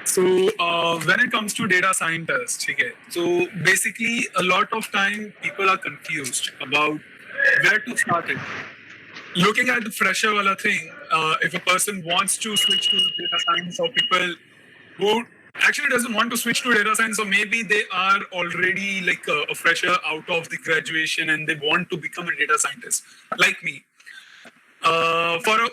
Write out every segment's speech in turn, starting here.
So when it comes to data scientists, okay, so basically a lot of time people are confused about where to start it. Looking at the fresher wala thing, if a person wants to switch to data science, or people who actually doesn't want to switch to data science, or maybe they are already like a fresher out of the graduation and they want to become a data scientist, like me. For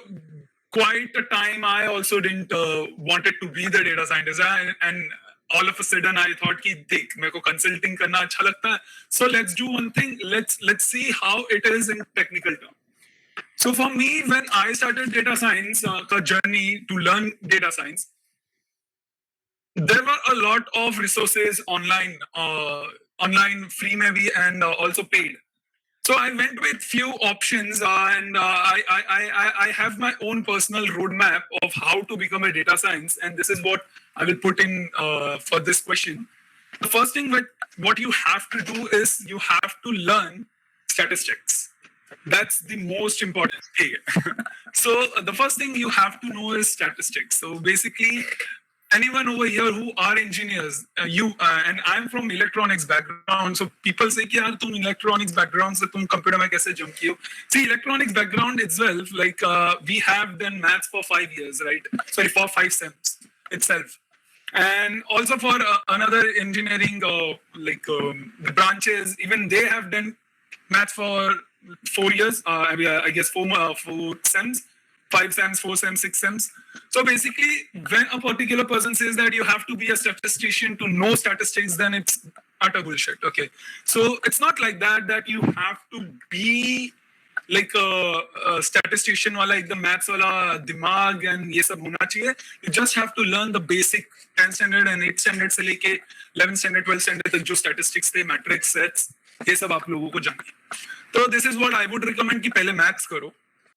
quite a time, I also didn't wanted to be the data scientist, and all of a sudden I thought कि देख मेरे को consulting करना अच्छा लगता है, so let's do one thing, let's see how it is in technical term. So for me, when I started data science the journey to learn data science, there were a lot of resources online free maybe, and also paid. So I went with few options, and I have my own personal roadmap of how to become a data science, and this is what I will put in for this question. The first thing what you have to do is you have to learn statistics. That's the most important thing. So the first thing you have to know is statistics. So basically, anyone over here who are engineers, and I'm from electronics background, so people say कि यार तुम electronics background से तुम computer में कैसे jump किए हो? See, electronics background itself, like we have done maths for 5 years, right? Sorry, for 5 sems itself. And also for another engineering the branches, even they have done maths for 4 years. I guess four sems, 5 sems, 4 sems, 6 sems. So basically, when a particular person says that you have to be a statistician to know statistics, then it's utter bullshit. Okay, so it's not like that you have to be like a statistician wala ekdam maths wala dimag and ye sab hona chahiye. You just have to learn the basic 10th standard and 8th standard se leke 11th standard 12th standard tak jo statistics the matrix sets, ye sab aap logo ko jaaniye. So this is what I would recommend कि पहले maths करो.